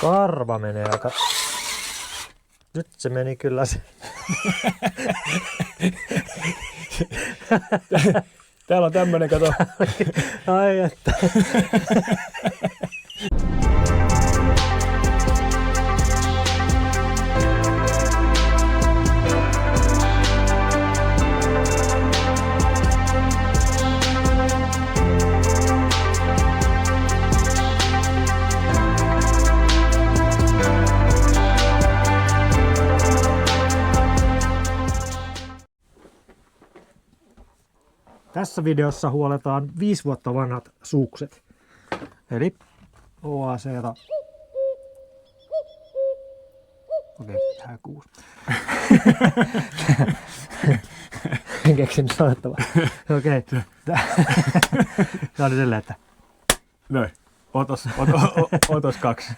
Karva menee aika... Nyt se meni kyllä se. Täällä on tämmönen, kato. Ai että. Tässä videossa huoletaan 5 vuotta vanhat sukset. Eli OAC:ta. Okei, tää 6. En keksinyt sanottavaa. Okei. Tää oli silleen, että... Noin. Otos 2.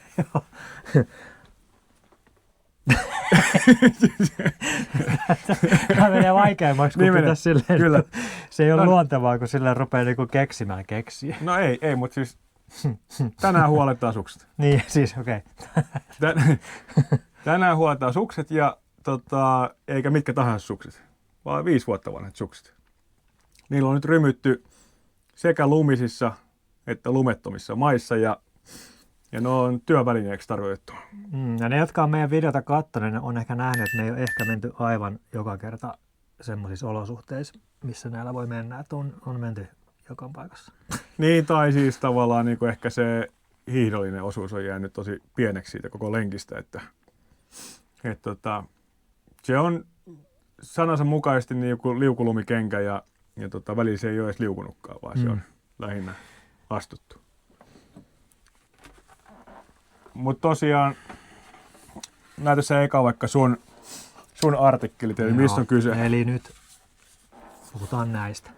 Tämä menee vaikeammaksi, kun Niin pitäisi silleen. Kyllä. Se ei ole luontevaa, kun silleen rupeaa niinku keksimään keksiä. No ei, mutta siis tänään huolettaa sukset. Niin, siis okei. Tänään huolettaa sukset ja eikä mitkä tahansa sukset, vaan 5 vuotta vanhat sukset. Niillä on nyt rymytty sekä lumisissa että lumettomissa maissa ja ne on työvälineeksi tarkoitettu. Ja ne, jotka on meidän videota katsoneet, on ehkä nähnyt, että me ei ole ehkä menty aivan joka kerta semmoisissa olosuhteissa, missä näillä voi mennä, että on menty joka paikassa. Niin, tai siis tavallaan niin kuin ehkä se hiihdollinen osuus on jäänyt tosi pieneksi siitä koko lenkistä, että se on sanansa mukaisesti niin kuin liukulumikenkä ja välillä se ei ole edes liukunutkaan, vaan se on lähinnä astuttu. Mutta tosiaan, näytä se eka vaikka sun artikkelit, eli mistä on kyse? Eli nyt puhutaan näistä.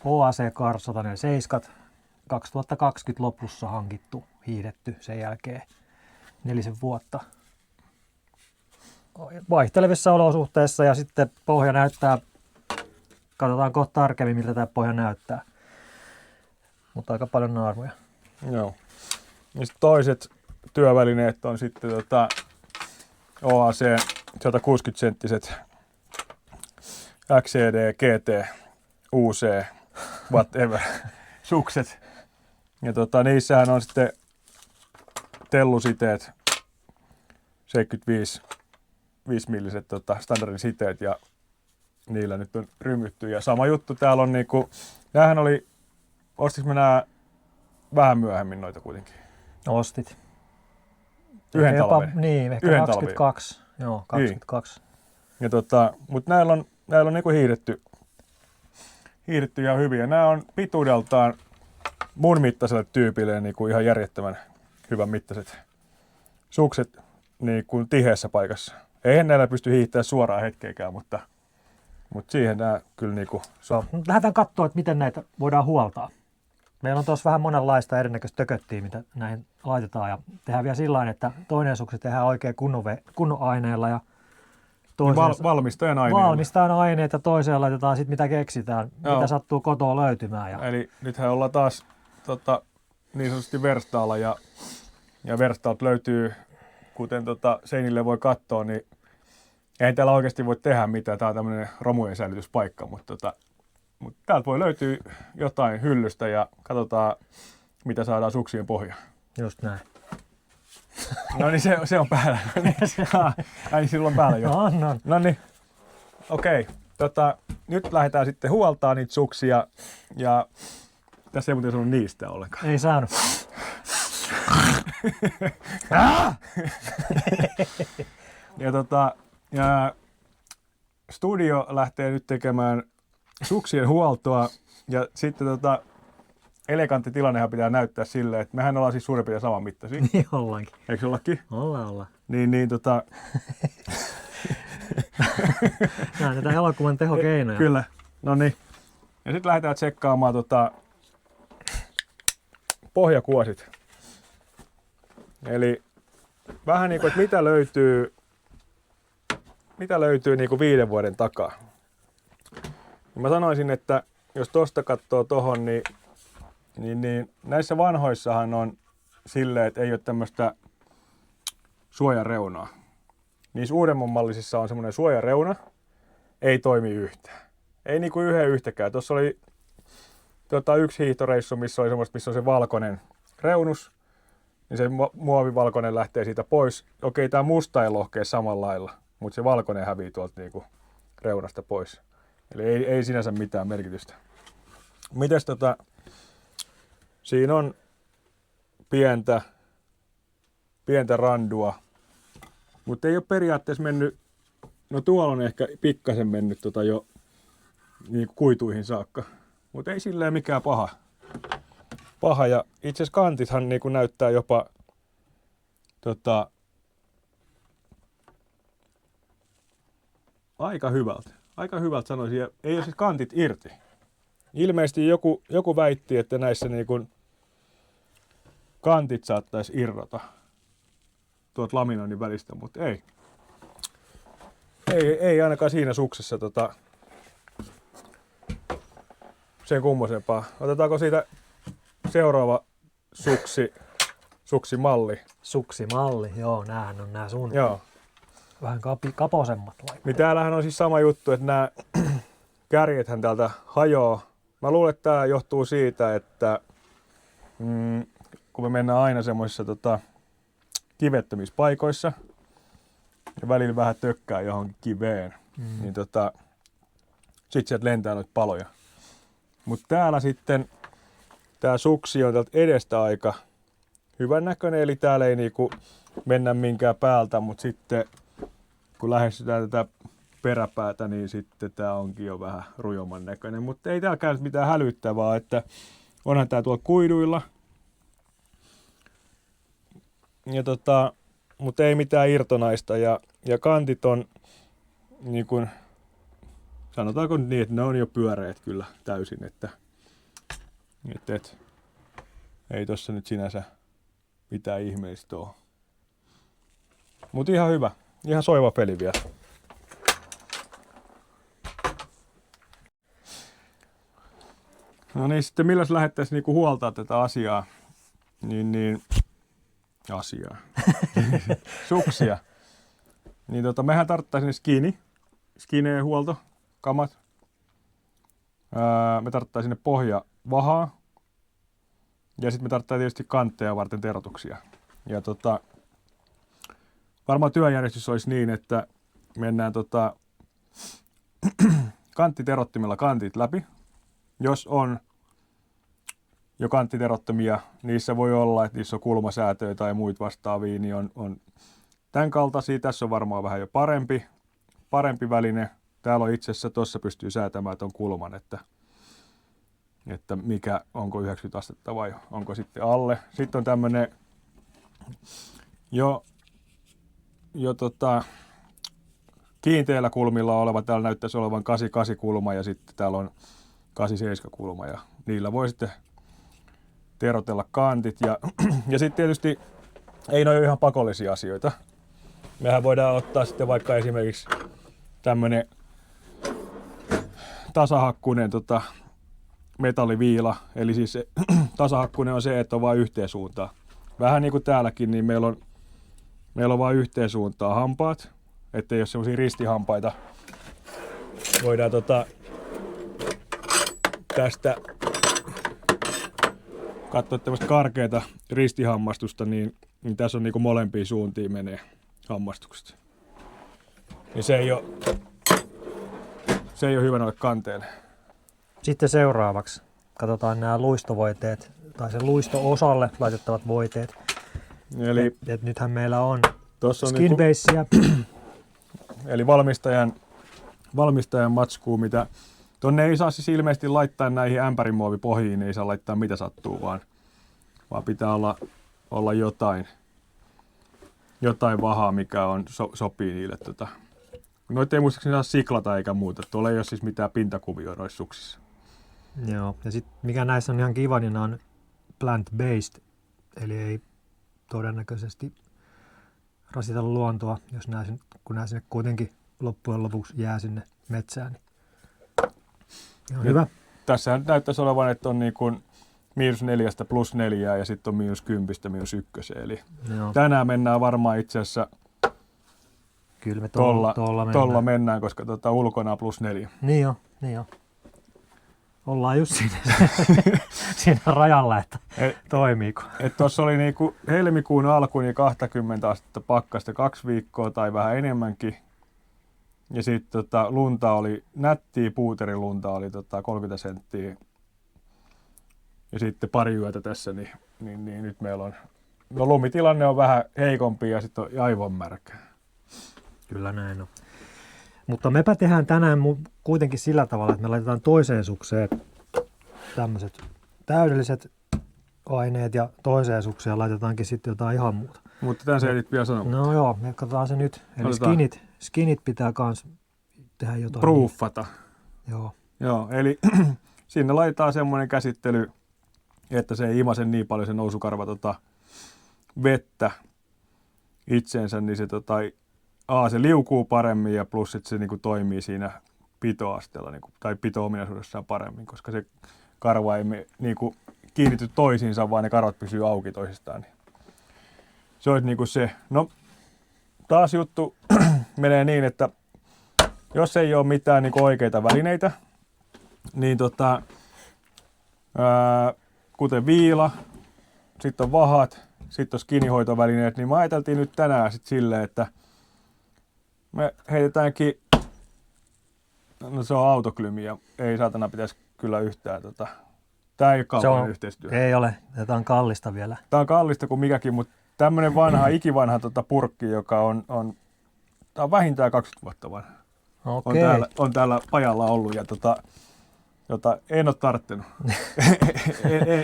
OAC Cars 147, 2020 lopussa hankittu, hiihdetty sen jälkeen 4 vuotta. Vaihtelevissa olosuhteissa ja sitten pohja näyttää, katsotaan kohta tarkemmin miltä tämä pohja näyttää. Mutta aika paljon naarmuja. Joo. Ja toiset työvälineet on sitten OAC 160-senttiset XCD, GT, UC, whatever sukset. Ja niissähän on sitten tellusiteet, 75 milliset standardin siteet ja niillä nyt on rymytty. Ja sama juttu täällä on niinku, näähän oli, ostiks mä nää vähän myöhemmin noita kuitenkin? Ostit. Yhden talven. Niin, ehkä Yhden 22. Talven. Joo, 22. Niin. Mutta näillä on niinku hiihdetty ihan hyvin. Ja nämä on pituudeltaan mun mittaiselle tyypille niinku ihan järjettömän hyvän mittaiset sukset niinku tiheässä paikassa. Eihän näillä pysty hiihtämään suoraan hetkeäkään, mutta siihen nämä kyllä niinku... Lähdetään katsoa, että miten näitä voidaan huoltaa. Meillä on tuossa vähän monenlaista erinäköistä tököttiä, mitä näihin laitetaan. Ja tehdään vielä sillä tavalla, että toinen suksi tehdään oikein kunnon aineella ja valmistajan aineet ja toiseen laitetaan sitten mitä keksitään, mitä sattuu kotoa löytymään. Ja... Eli nythän ollaan taas niin sanotusti verstaalla ja verstaat löytyy, kuten seinille voi katsoa, niin ei täällä oikeasti voi tehdä mitään. Tää on tämmöinen romujen säilytyspaikka, mutta täältä voi löytyä jotain hyllystä ja katsotaan, mitä saadaan suksien pohjaan. Just näin. No niin, se on päällä. Ai, silloin päällä jo. No niin, okei. Nyt lähdetään sitten huoltaa niitä suksia ja tässä ei muuten sanonut niistä ollenkaan. Ei saanut. ja studio lähtee nyt tekemään suksien huoltoa ja sitten elegantti tilannehan pitää näyttää silleen, että mehän ollaan siis suurin piirtein saman mittaisia. Niin ollaankin. Eikö ollakin? Ollaan. Näytetään elokuvan tehokeinoja. Kyllä. No niin. Ja sitten lähdetään tsekkaamaan pohjakuosit. Eli vähän niin kuin, että mitä löytyy niin kuin 5 vuoden takaa. Ja mä sanoisin, että jos tosta katsoo tohon, niin näissä vanhoissahan on silleen, että ei ole tämmöistä suojareunaa. Niissä uudemman mallisissa on semmoinen suojareuna, ei toimi yhtään. Ei niinku yhden yhtäkään. Tuossa oli yksi hiihtoreissu, missä oli semmoista, missä on se valkoinen reunus, niin se muovivalkoinen lähtee siitä pois. Okei, tää musta ei lohkee samalla lailla, mutta se valkoinen hävii tuolta niinku reunasta pois. Eli ei sinänsä mitään merkitystä. Mites siinä on pientä randua, mutta ei ole periaatteessa mennyt, no tuolla on ehkä pikkasen mennyt jo niin kuituihin saakka, mutta ei silleen mikään paha. Ja itse asiassa kantithan niin näyttää jopa aika hyvältä sanoisin, ja ei ole siis kantit irti. Ilmeisesti joku väitti, että näissä niin kuin kantit saattaisi irrota tuolta laminoinnin välistä, mutta ei ainakaan siinä suksessa sen kummosempaa. Otetaanko siitä seuraava suksimalli? Suksimalli, joo, näähän on nää sun Joo. vähän kaposemmat laitteet. Niin täällähän on siis sama juttu, että nämä kärjethän täältä hajoaa. Mä luulen, että tämä johtuu siitä, että kun me mennään aina semmoisissa kivettömissä paikoissa ja välillä vähän tökkää johonkin kiveen, niin sit sieltä lentää noita paloja. Mutta täällä sitten tää suksi on täältä edestä aika hyvän näköinen, eli täällä ei niinku mennä minkään päältä, mutta sitten kun lähestytään tätä peräpäätä, niin sitten tää onkin jo vähän rujomman näköinen, mutta ei täälläkään mitään hälyttävää, että onhan tää tuolla kuiduilla. Ja mutta ei mitään irtonaista ja kantit on niin kuin, sanotaanko niin, että ne on jo pyöreät kyllä täysin, että ei tossa nyt sinänsä mitään ihmeellistä ole. Mut ihan hyvä, ihan soiva peli vielä. No niin, sitten milläs lähettäisiin niinku huoltaa tätä asiaa, suksia. Niin mehän tarvittaisiin skineen huolto, kamat. Me tarvittaisiin sinne pohjavahaa. Ja sitten me tarvittaisiin tietysti kantteja varten terotuksia. Ja varmaan työjärjestys olisi niin, että mennään kanttiterottimella kantit läpi. Jos on jo kanttiterottomia, niissä voi olla, että niissä on kulmasäätöjä tai muita vastaavia, niin on tämän kaltaisia. Tässä on varmaan vähän jo parempi väline. Täällä on itse asiassa, tuossa pystyy säätämään tuon kulman, että mikä, onko 90 astetta vai onko sitten alle. Sitten on tämmönen jo kiinteillä kulmilla oleva, täällä näyttäisi olevan 88 kulma ja sitten täällä on 87 kulma ja niillä voi sitten terotella kantit ja sitten tietysti ei ne ole ihan pakollisia asioita. Mehän voidaan ottaa sitten vaikka esimerkiksi tämmönen tasahakkunen metalliviila, eli siis se tasahakkunen on se, että on vain yhteen suuntaan. Vähän niin kuin täälläkin, niin meillä on vain yhteen suuntaan hampaat, ettei ole semmosia ristihampaita. Voidaan tästä katsoa tämmöistä karkeata ristihammastusta, niin tässä on niinku molempiin suuntiin menee hammastukset. Niin se ei ole hyvä noille kanteille. Sitten seuraavaksi katsotaan nämä luistovoiteet tai sen luisto-osalle laitettavat voiteet. Eli et nythän meillä on niinku, skinbaseja. eli valmistajan matskuu, mitä tonne ei saa siis ilmeisesti laittaa näihin ämpärimuovipohjiin, ei saa laittaa mitä sattuu, vaan pitää olla jotain vahaa, mikä sopii niille. Noita ei muistaakseni saa siklata eikä muuta. Tuolla ei ole siis mitään pintakuvioita noissa suksissa. Joo, ja sitten mikä näissä on ihan kiva, niin nämä on plant-based, eli ei todennäköisesti rasita luontoa, kun nämä sinne kuitenkin loppujen lopuksi jää sinne metsään. Niin ihan hyvä. Tässähän näyttäisi olevan, että on niin kuin -4 +4 ja sitten on -10 -1. Eli Joo. tänään mennään varmaan itse asiassa Kyllä me tolla mennään, koska ulkona on +4. Niin jo. Ollaan just siinä rajalla, että toimiiko. Tuossa oli niinku helmikuun alku niin 20 astetta pakkasta 2 viikkoa tai vähän enemmänkin. Ja sitten lunta oli, nättiä puuterilunta oli 30 senttiä. Ja sitten pari yötä tässä, niin nyt meillä on, no lumitilanne on vähän heikompi ja sitten on aivan märkä. Kyllä näin on. Mutta mepä tehdään tänään kuitenkin sillä tavalla, että me laitetaan toiseen sukseen tämmöiset täydelliset aineet ja toiseen sukseen laitetaankin sitten jotain ihan muuta. Mutta tämän sä ehdit vielä sanoa. No joo, me katsotaan se nyt. Eli skinit pitää kans tehdä jotain. Proofata. Joo. Joo, eli sinne laitetaan semmoinen käsittely, että se ei imase niin paljon se nousukarva vettä itseensä, niin se se liukuu paremmin ja plus että se niinku toimii siinä pitoasteella niinku, tai pito-ominaisuudessaan paremmin, koska se karva ei niinku kiinnity toisiinsa, vaan ne karvat pysyy auki toisistaan. Niin se olisi niinku se. No, taas juttu menee niin, että jos ei ole mitään niinku oikeita välineitä, niin kuten viila, sitten on vahat, sitten on skinihoitovälineet, niin me ajateltiin nyt tänään sitten silleen, että me heitetäänkin, no se on autoklymi ja ei saatana pitäisi kyllä yhtään, tää ei ole kaupallinen yhteistyö. Ei ole, tätä on kallista vielä. Tää on kallista kuin mikäkin, mutta tämmönen vanha, ikivanha purkki, joka on tää on vähintään 20 vuotta vanha. Okei. On täällä pajalla ollut ja en ole tarttunut.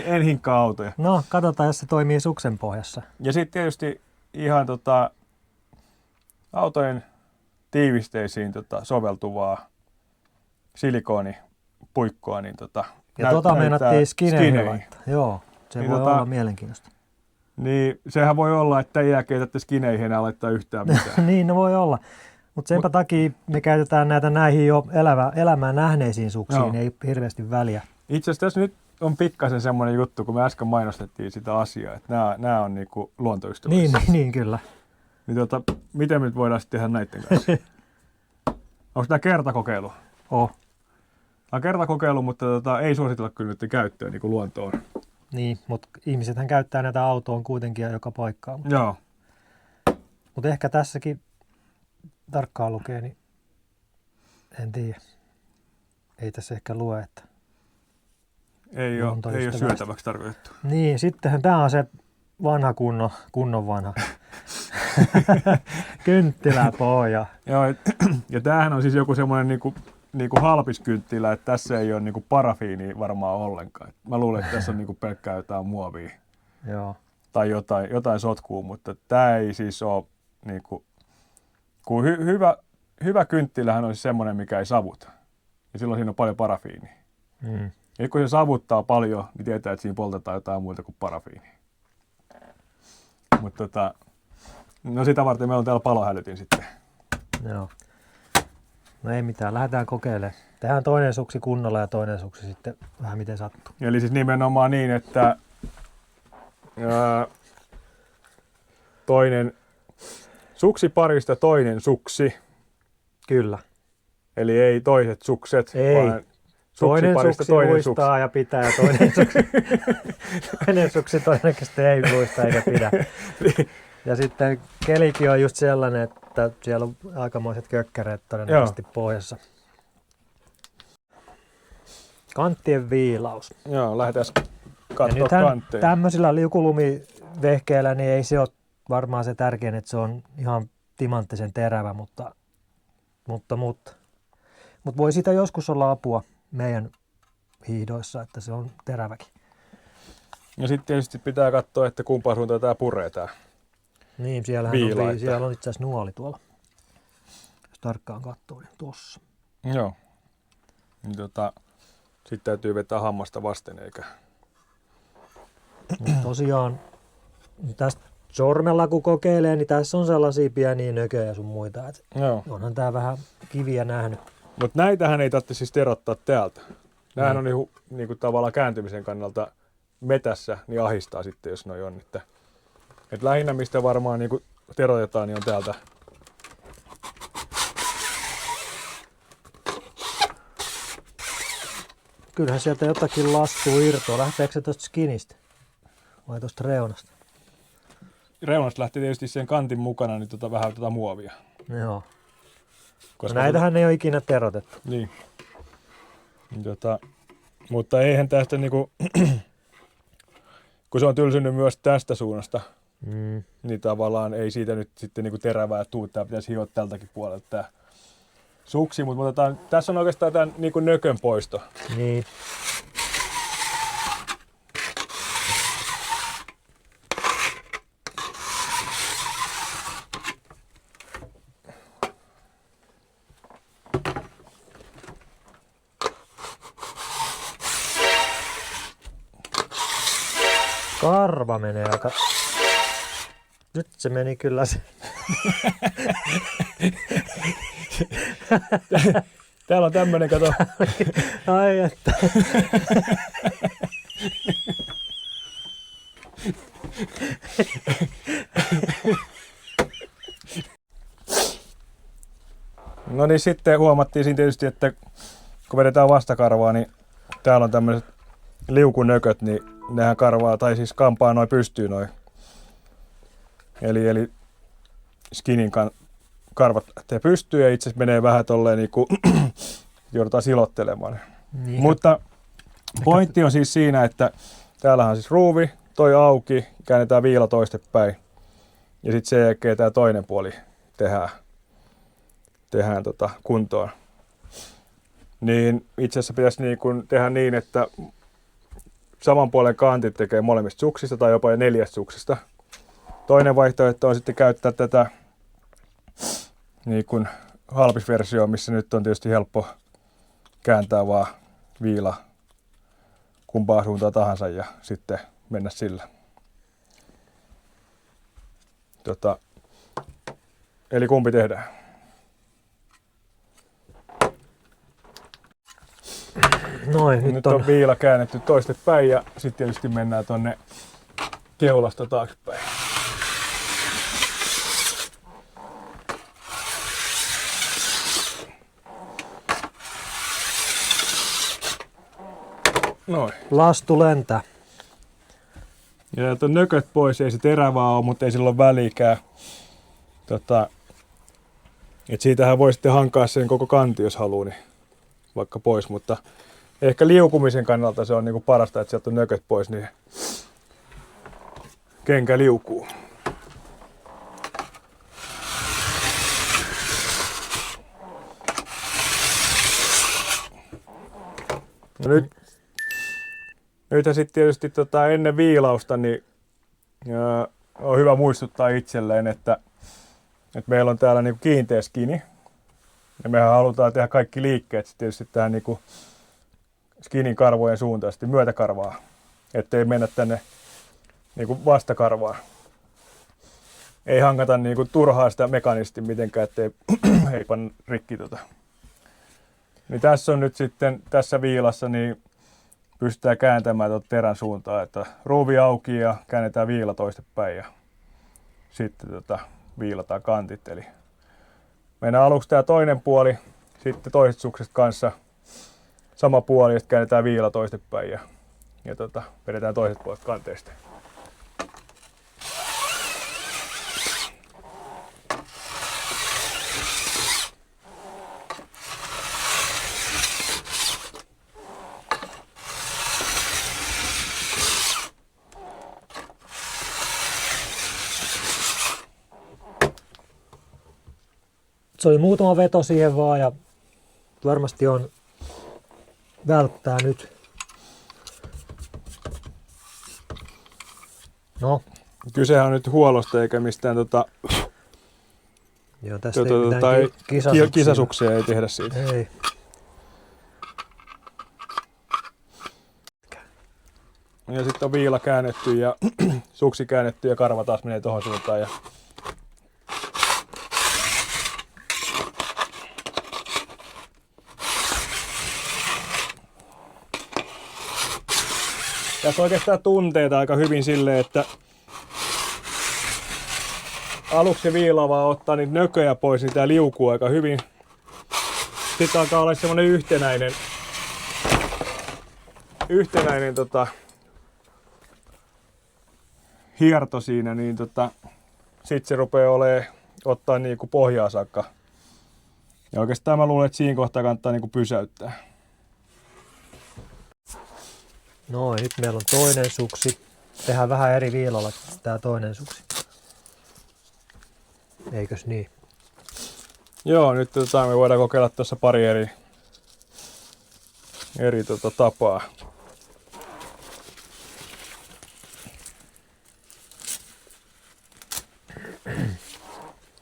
en hinkkaa autoja. No, katsotaan, jos se toimii suksen pohjassa. Ja sitten tietysti ihan autojen tiivisteisiin soveltuvaa silikoonipuikkoa. Niin ja meinattiin skineihin laittaa. Joo, se niin voi olla mielenkiintoista. Niin, sehän voi olla, että tämän jälkeen ette skineihin enää laittaa yhtään mitään. Niin, no voi olla. Mutta senpä takia me käytetään näitä näihin jo elämää nähneisiin suksiin, ei hirveästi väliä. Itse asiassa tässä nyt on pikkasen semmoinen juttu, kun me äsken mainostettiin sitä asiaa, että nämä on niinku luontoystävällisiä. Niin, kyllä. Niin miten me nyt voidaan sitten tehdä näiden kanssa? Onko tämä kertakokeilu? Tämä on kertakokeilu, mutta ei suositella kyllä nyt käyttöön niin kuin luontoon. Niin, mutta ihmisethän käyttää näitä autoon kuitenkin joka paikkaan. Joo. Mutta ehkä tässäkin tarkkaan lukee, niin en tiedä. Ei tässä ehkä lue, että ei ole syötäväksi tarkoitettu. Niin, sittenhän tämä on se vanha kunnon vanha kynttiläpohja. Joo, ja tämähän on siis joku semmoinen niinku halpiskynttilä, että tässä ei ole niinku parafiinia varmaan ollenkaan. Mä luulen, että tässä on niinku pelkkää jotain muovia. Joo. Tai jotain sotkua, mutta tämä ei siis ole niinku, kun hyvä kynttilähän on siis semmoinen, mikä ei savuta. Ja silloin siinä on paljon parafiinia. Ja kun se savuttaa paljon, niin tietää, että siinä poltetaan jotain muuta kuin parafiinia. Mutta no sitä varten meillä on täällä palohälytin sitten. Joo. No ei mitään, lähdetään kokeilemaan. Tehdään toinen suksi kunnolla ja toinen suksi sitten vähän miten sattuu. Eli siis nimenomaan niin, että toinen suksiparista toinen suksi. Kyllä. Eli ei toiset sukset, ei. Vaan toinen suksi luistaa ja pitää ja toinen suksi todennäköisesti ei luista eikä pidä. Ja sitten kelikin on just sellainen, että siellä on aikamoiset kökkäreet todennäköisesti pohjassa. Kanttien viilaus. Joo, lähdetään katsomaan kantteja. Tämmöisillä liukulumivehkeillä niin ei se ole varmaan se tärkein, että se on ihan timanttisen terävä, mutta voi siitä joskus olla apua meidän hiihdoissa, että se on teräväkin. Ja sitten tietysti pitää katsoa, että kumpaan suuntaan tämä puree tämä. Niin, siellä on itse asiassa nuoli tuolla. Jos tarkkaan katsoo, niin tuossa. Joo. Niin sitten täytyy vetää hammasta vasten, eikä... Tosiaan, tästä sormella kun kokeilee, niin tässä on sellaisia pieniä nököjä sun muita. Onhan tää vähän kiviä nähnyt. Mutta näitähän ei tarvitse siis erottaa täältä. Nämähän on niinku tavallaan kääntymisen kannalta metässä, niin ahistaa sitten, jos noi on. Et lähinnä mistä varmaan niin kuin terotetaan, niin on täältä. Kyllähän sieltä jotakin lastuu irtoa. Lähteekö se tuosta skinistä vai tuosta reunasta? Reunasta lähti tietysti sen kantin mukana niin vähän muovia. Joo. Koska No näitähän ei ole ikinä terotettu. Niin. Mutta eihän tästä niinku, kun se on tylsynyt myös tästä suunnasta, niin tavallaan ei siitä nyt sitten niinku terävää tuu. Tää pitäisi hioa tältäkin puolelta tää suksi, mutta otetaan, tässä on oikeastaan tämän niinku nökön poisto. Niin. Karva menee aika... Nyt se meni kyllä se. Täällä on tämmönen, kato. Ai että. No niin, sitten huomattiin siinä tietysti, että kun vedetään vastakarvaa, niin täällä on tämmöiset liukunököt, niin nehän karvaa, tai siis kampaa noin pystyy noin. Eli skinin karvat lähtee pystyyn ja itse asiassa menee vähän tolleen niinku joudutaan silottelemaan. Niin. Mutta pointti on siis siinä, että täällähän on siis ruuvi, toi auki, käännetään viila toistepäin. Ja sitten sen jälkeen tämä toinen puoli tehdään kuntoon. Niin itse asiassa pitäisi tehdä niin, että saman puolen kantit tekee molemmista suksista tai jopa 4 suksista. Toinen vaihtoehto on sitten käyttää tätä niin kuin halpisversioa, missä nyt on tietysti helppo kääntää vaan viila kumpaa suuntaan tahansa ja sitten mennä sillä. Eli kumpi tehdään? Noin, nyt on viila käännetty toistepäin ja sitten tietysti mennään tonne keulasta taaksepäin. Noin. Lastu lentää. Ja täältä on nököt pois, ei se terävää ole, mutta ei sillä ole väliikään. Et siitähän voi sitten hankaa sen koko kanti, jos haluaa, niin vaikka pois, mutta ehkä liukumisen kannalta se on niinku parasta, että sieltä on nököt pois, niin kenkä liukuu. No nythän sitten tietysti ennen viilausta niin on hyvä muistuttaa itselleen, että meillä on täällä niinku kiinteä skini. Ja mehän halutaan tehdä kaikki liikkeet sitten tietysti tähän niinku skinin karvojen suuntaan, sitten myötäkarvaa, ettei mennä tänne niinku vastakarvaan. Ei hankata niinku turhaa sitä mekanisti mitenkään, ettei ei panna rikki Niin tässä on nyt sitten, tässä viilassa, niin pystytään kääntämään terän suuntaan, että ruuvi auki ja käännetään viila toistepäin ja sitten viilataan kantit. Eli mennään aluksi tämä toinen puoli, sitten toiset sukset kanssa sama puoli ja sitten käännetään viila toistepäin ja vedetään toiset puolet kanteesta. Se oli muutama veto siihen vaan ja varmasti on välttää nyt. No. Kysehän on nyt huollosta eikä mistään Joo, tästä ei mitään kisasuksia ei tehdä siitä. Ei. Ja sitten on viila käännetty ja suksi käännetty ja karva taas menee tohon suuntaan. Ja Tässä oikeastaan tunteita aika hyvin silleen, että aluksi se viila vaan ottaa niitä nököjä pois, niin tää liukuu aika hyvin. Sitten alkaa olla semmonen yhtenäinen hierto siinä, niin sit se rupeaa ottaa niinku pohjaa saakka. Ja oikeastaan mä luulen, että siinä kohtaa kannattaa niinku pysäyttää. Noin, nyt meillä on toinen suksi. Tehdään vähän eri viilalla tää toinen suksi. Eikös niin? Joo, nyt me voidaan kokeilla tuossa pari eri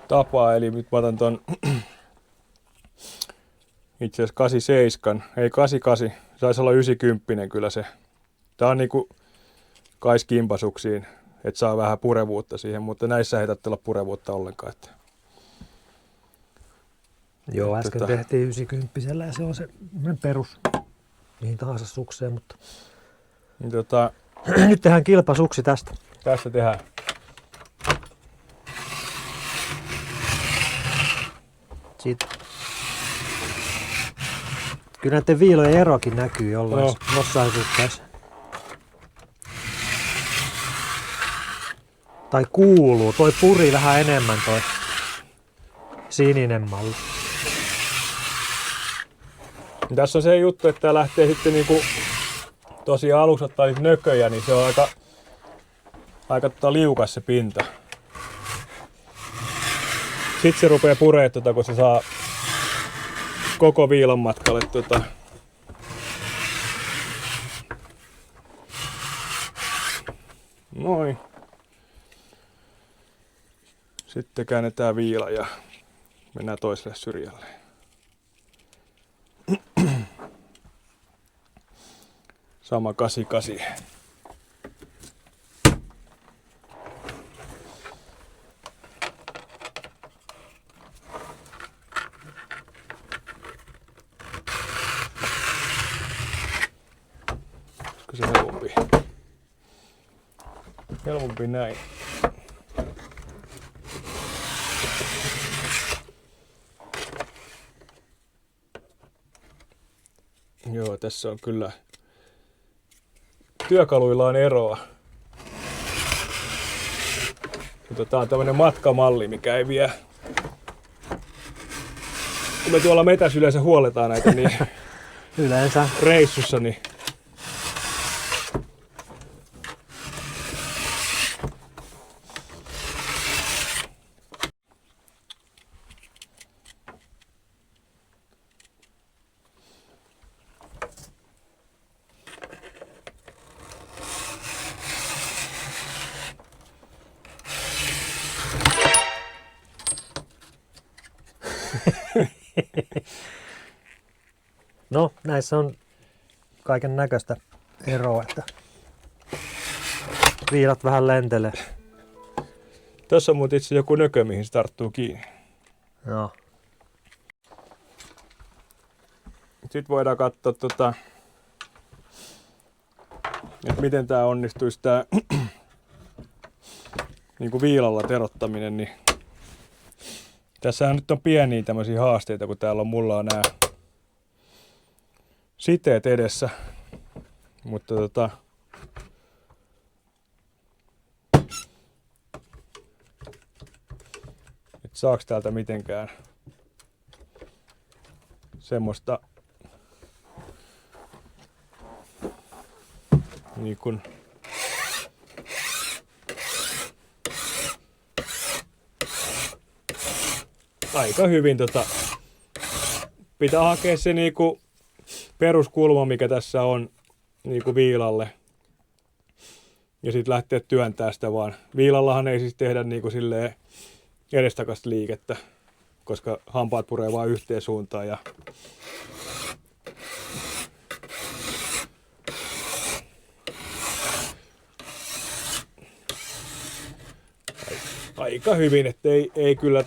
tapaa. Eli nyt mä otan ton itse asiassa 87, ei 88, saisi olla 90 kyllä se. Tää on niinku kaiskimpasuksiin, että saa vähän purevuutta siihen, mutta näissä ei tarvitse olla purevuutta ollenkaan. Että. Joo, äsken tehtiin 90 ja se on se perus mihin tahansa sukseen, mutta Niin nyt tehdään kilpasuksi tästä. Tässä tehdään. Siitä. Kyllä näiden viilojen erokin näkyy jollain jossain suhteessa. Tai kuuluu. Toi puri vähän enemmän toi sininen malli. Tässä on se juttu, että tää lähtee sitten niinku tosiaan aluksi ottaa niitä nököjä, niin se on aika liukas se pinta. Sitten se rupeaa puree kun se saa koko viilan matkalle Noin. Sitten käännetään viila ja mennään toiselle syrjälle. Sama 88. Olisiko se helpompi? Helpompi näin. Joo, tässä on kyllä työkaluilla on eroa. Mutta tää on tämmönen matkamalli, mikä ei vie. Kun me tuolla metässä yleensä huoletaan näitä niin Yleensä. reissussa, niin No, näissä on kaiken näköistä eroa, että viilat vähän lentelee. tässä on muuten itse joku nökö, mihin se tarttuu kiinni. Joo. Sitten voidaan katsoa, että miten tää onnistuisi tää niinku viilalla terottaminen. Niin tässähän nyt on pieniä tämmöisiä haasteita, kun täällä mulla on nämä siteet edessä. Mutta et saaks täältä mitenkään semmoista niin kun aika hyvin pitää hakea se niinku peruskulma, mikä tässä on niinku viilalle. Ja sitten lähteä työntää sitä vaan. Viilallahan ei siis tehdä niinku silleen edestakasta liikettä, koska hampaat puree vaan yhteen suuntaan. Ja aika hyvin, että ei kyllä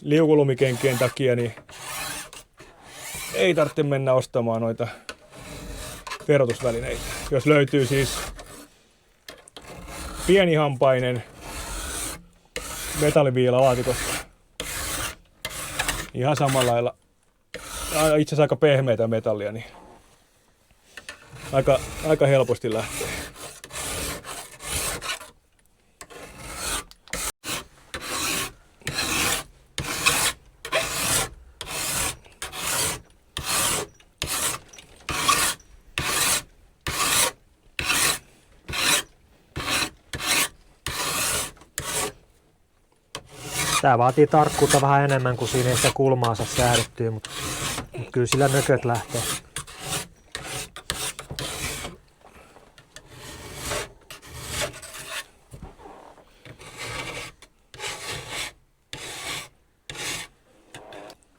liukulumikenkien takia niin ei tarvitse mennä ostamaan noita terotusvälineitä. Jos löytyy siis pienihampainen metalliviila laatikosta, ihan samalla lailla, itse asiassa aika pehmeitä metallia, niin aika helposti lähtee. Tää vaatii tarkkuutta vähän enemmän, kuin siinä ei sitä kulmaa saa säädettyä, mutta kyllä sillä nököt lähtee.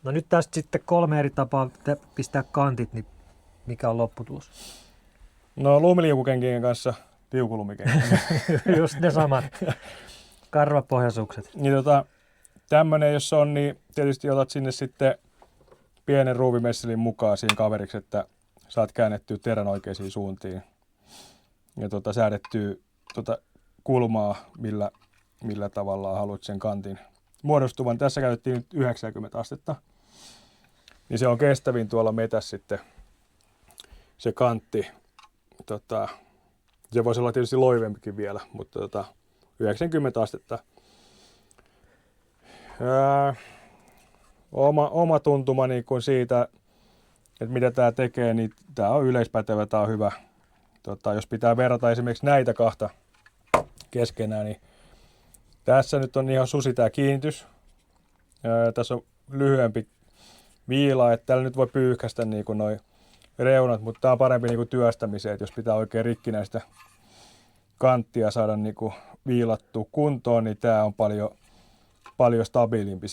No nyt tästä sitten 3 eri tapaa pistää kantit, niin mikä on lopputulos? No lumiliukukenkien kanssa liukulumikenkiä. Just ne samat karvapohjasukset. Niin tämmönen jos on, niin tietysti otat sinne sitten pienen ruuvimesselin mukaan siinä kaveriksi, että saat käännettyä terän oikeisiin suuntiin. Ja säädettyä kulmaa, millä tavalla haluat sen kantin muodostuvan. Tässä käytettiin nyt 90 astetta. Niin se on kestävin tuolla metässä sitten se kantti. Se voisi olla tietysti loivempikin vielä, mutta 90 astetta. Oma tuntuma niin kuin siitä, että mitä tämä tekee, niin tämä on yleispätevä, tämä on hyvä. Jos pitää verrata esimerkiksi näitä kahta keskenään, niin tässä nyt on ihan susi tämä kiinnitys. Tässä on lyhyempi viila, että täällä nyt voi pyyhkäistä niin kuin noi reunat, mutta tämä on parempi niin kuin työstämiseen, että jos pitää oikein rikkinäistä kanttia saada niin kuin viilattua kuntoon, niin tämä on paljon stabiilimpi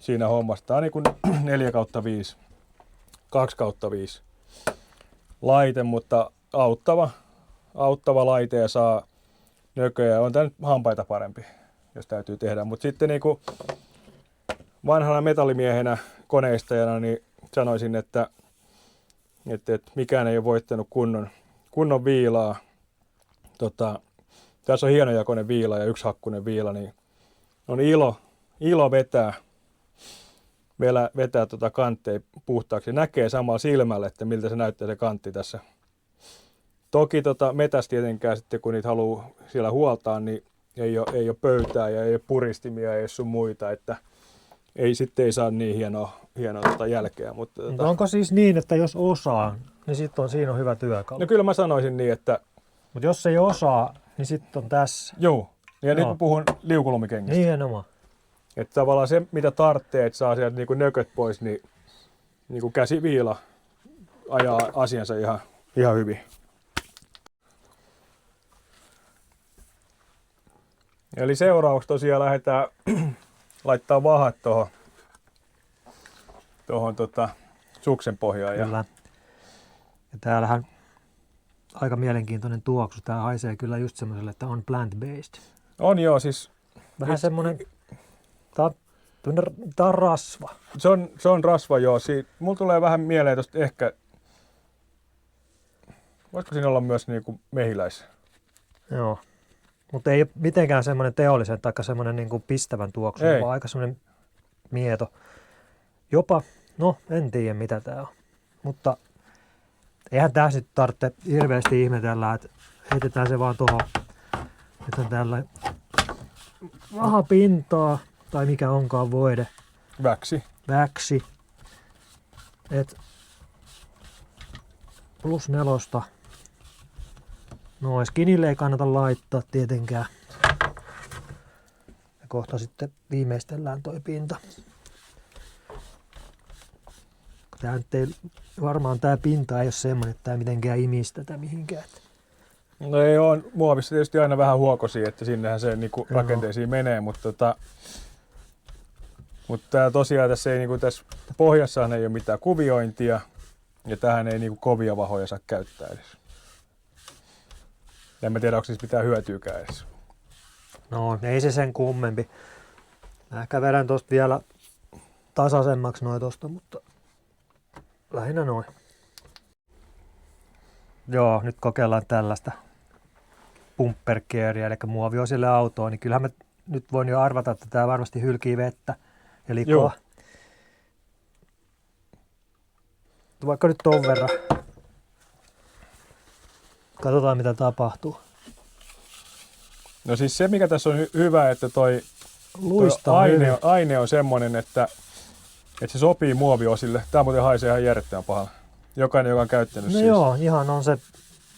siinä hommassa. Tämä on niin kuin 4/5, 2/5 laite, mutta auttava laite ja saa nököjä. On tämä nyt hampaita parempi, jos täytyy tehdä. Mutta sitten niin kuin vanhana metallimiehenä, koneistajana, niin sanoisin, että mikään ei ole voittanut kunnon viilaa. Tässä on hienojakoinen viila ja yksihakkunen viila, niin on ilo vetää kantteja puhtaaksi. Näkee samalla silmällä, että miltä se näyttää se kantti tässä. Toki metässä tietenkään sitten, kun niitä haluaa siellä huoltaa, niin ei ole pöytää ja ei ole puristimia, ei ole sun muita, että ei saa niin hienoa jälkeä. Mutta onko siis niin, että jos osaa, niin sitten siinä on hyvä työkalu? No kyllä mä sanoisin niin, että mutta jos ei osaa, niin sitten on tässä. Joo, ja nyt puhun liukulumikengistä. Nimenomaan. Että tavallaan se, mitä tarvitsee, että saa sieltä niinku nököt pois, niin niinku käsiviila ajaa asiansa ihan hyvin. Eli seuraavaksi tosiaan lähdetään laittaa vahat tuohon suksen pohjaan. Kyllä. Ja täällähän aika mielenkiintoinen tuoksu. Tää haisee kyllä just semmoiselle, että on plant-based. On joo, siis vähän semmoinen, tää on rasva. Se on rasva joo. Mulla tulee vähän mieleen tosta ehkä, voisiko siinä olla myös niinku mehiläis? Joo, mutta ei ole mitenkään semmoinen teollisen tai semmoinen niinku pistävän tuoksu, vaan aika semmoinen mieto. Jopa, no en tiedä mitä tää on, mutta eihän tässä nyt tarvitse hirveästi ihmetellä, että heitetään se vaan tuohon, että tällä vahapintaa tai mikä onkaan voide. Väksi. Et +4. No skinille ei kannata laittaa tietenkään. Ja kohta sitten viimeistellään toi pinta. Tää nyt ei, varmaan tää pinta ei ole semmonen, että tää mitenkään imisi tätä mihinkään. No ei ole muovissa tietysti aina vähän huokosia, että sinnehän se niinku rakenteisiin menee, mutta tää tosiaan tässä ei niinku tässä pohjassahan ei ole mitään kuviointia ja tähän ei niinku kovia vahoja saa käyttää edes. En mä tiedä, onko siis mitään hyötyykään edes. No ei se sen kummempi. Mä ehkä vedän tosta vielä tasaisemmaksi noin tosta, mutta lähinnä noin. Joo, nyt kokeillaan tällaista pumperkeeriä, eli muoviosille autoon, niin kyllähän mä nyt voin jo arvata, että tämä varmasti hylkii vettä ja likoa. Joo. Vaikka nyt ton verran. Katsotaan mitä tapahtuu. No siis se, mikä tässä on hyvä, että toi Luistaa hyvin. aine on semmoinen, että se sopii muoviosille. Tää muuten haisee ihan järjettömän pahalle. Jokainen, joka on käyttänyt No siis. joo, ihan on se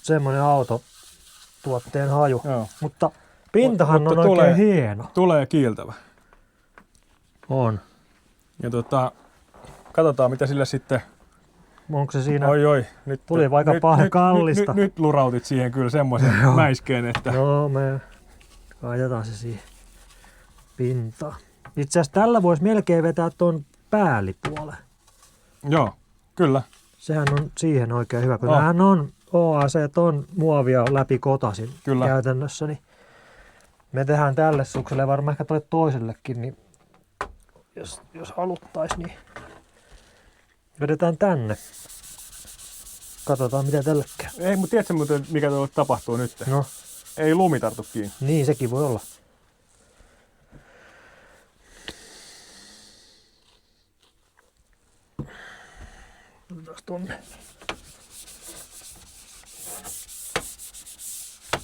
semmoinen autotuotteen haju. Joo. Mutta pintahan Mutta on oikein hieno. Tulee kiiltävä. On. Ja katsotaan mitä sille sitten. Onko se siinä? Oi, nyt Tuli vaikka paljon kallista. Nyt lurautit siihen kyllä semmoisen mäiskeen, että No, me laitetaan se siihen pintaan. Itse asiassa tällä voisi melkein vetää tuon päällipuolen. joo, kyllä. Sehän on siihen oikein hyvä, kun Oh. nämähän on OAC, on muovia läpi kotasin Kyllä. käytännössä. Niin me tehdään tälle sukselle, varmaan ehkä tolle toisellekin, niin jos haluttaisiin, niin vedetään tänne. Katsotaan mitä tälle käy. Ei, mutta tiedätkö muuten, mikä tuolla tapahtuu nyt? No, Ei lumi tartu kiinni. niin sekin voi olla. Otetaan tonne.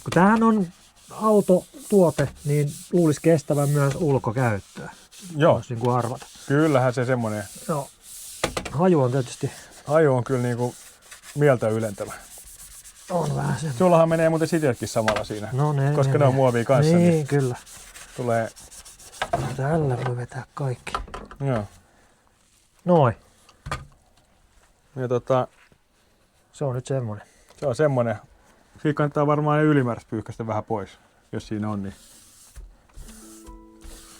Kun tämähän on autotuote, niin luulisi kestävän myös ulkokäyttöä. Joo, Voisi niin kuin arvata. kyllähän se semmoinen Joo. Haju on tietysti haju on kyllä niinku mieltä ylentävä. on vähän sen. Sullahan menee muuten siteetkin samalla siinä, No koska ne on muovia kanssa, niin kyllä. tulee, Tällä voi vetää kaikki. joo. Noin. Ja Se on nyt semmonen. se on semmonen. Siinä kannattaa varmaan ne ylimääräistä pyyhkäistä vähän pois, jos siinä on, niin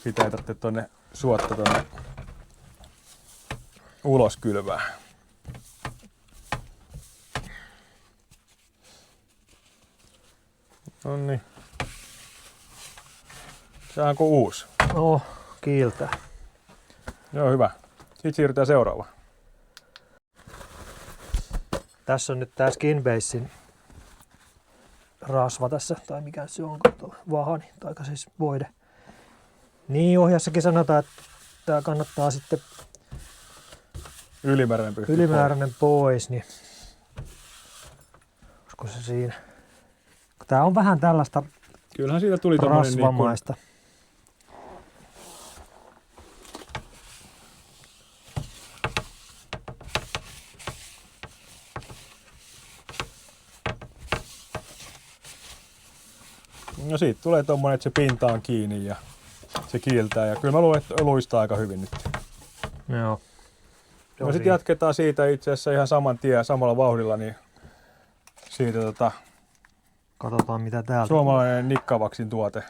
sitä ei tarvitse tonne suotta tonne ulos kylvää. Noniin. Se on kuin uusi. No, kiiltää. Joo, hyvä. Sitten siirrytään seuraavaan. Tässä on nyt tää Skinbasein rasva tässä, tai mikä se on, tuo vahani, tai siis voide. Niin ohjassakin sanotaan, että tää kannattaa sitten Ylimääräinen pyyhky. ylimääräinen pois, niin olisiko se siinä? Tää on vähän tällaista Kyllähän siitä tuli tommonen niinku, rasvamaista. no siitä tulee tommonen, että se pinta on kiinni ja se kiiltää. Ja kyllä mä luulen, että luistaa aika hyvin nyt. Joo. No sitten jatketaan siitä itse asiassa ihan saman tien samalla vauhdilla, niin siitä Katsotaan mitä täältä. suomalainen Nikkavaksin tuote.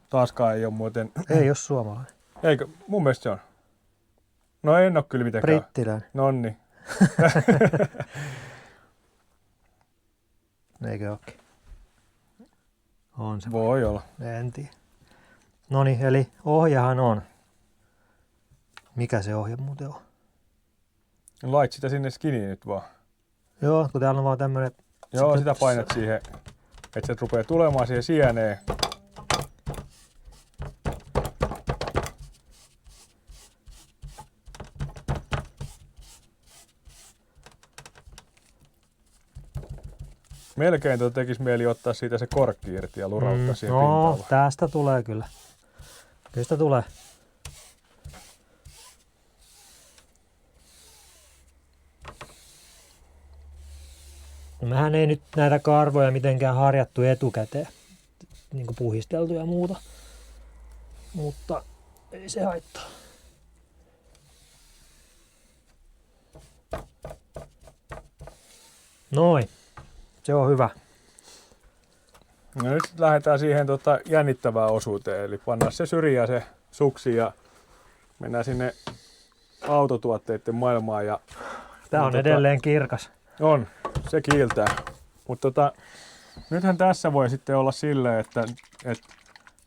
Taaskaan ei ole muuten, Ei ole suomalainen. eikö, mun mielestä se on. No en oo kyllä mitenkään. Brittiläinen. Nonni. Eikö ookin? On se. Voi olla. En tiedä. Noniin, eli ohjahan on. Mikä se ohje muuten on? Lait sitä sinne skiniin nyt vaan. Joo, kun täällä on vaan tämmönen... Joo, sitä painat siihen, että se rupeaa tulemaan siihen sieneen. Melkein tekisi mieli ottaa siitä se korkki irti ja lurauttaa siihen no, pintaan. tästä tulee kyllä. Kyllä sitä tulee. No, mehän ei nyt näitä karvoja mitenkään harjattu etukäteen, niin kuin puhisteltu ja muuta, mutta ei se haittaa. Noin, se on hyvä. No nyt sit lähdetään siihen jännittävään osuuteen, eli pannaan se syrjään se suksi ja mennään sinne autotuotteiden maailmaan. Ja, Tämä on edelleen kirkas. on, se kiiltää. Mutta nythän tässä voi sitten olla silleen, että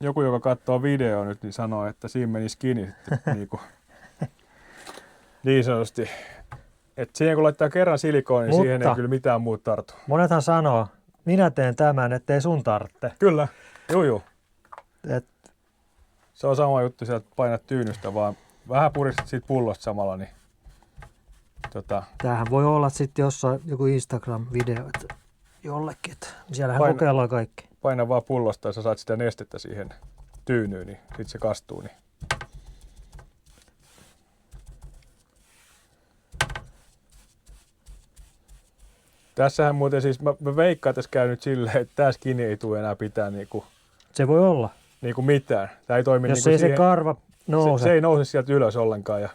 joku, joka katsoo videoa nyt, niin sanoo, että siinä meni skini sitten niin sanotusti Et siihen kun laittaa kerran silikoon, niin siihen ei kyllä mitään muuta tartu. Monethan sanoo, minä teen tämän, ettei sun tarvitse. Kyllä, juu. Et, Se on sama juttu sieltä painat tyynystä, vaan vähän puristat siitä pullosta samalla, niin tämähän voi olla sitten jossain joku Instagram-video jollekin, että siellähän kokeillaan kaikki. Paina vaan pullosta ja sä saat sitä nestettä siihen tyynyyn, niin sit se kastuu. Niin. Tässähän muuten siis, mä veikkaan tässä käy nyt silleen, että tää skinny ei tule enää pitää niinku, se voi olla. Niinku mitään. Tää ei toimi jos niinku ei siihen, se karva nouse. Se ei nouse sieltä ylös ollenkaan. Ja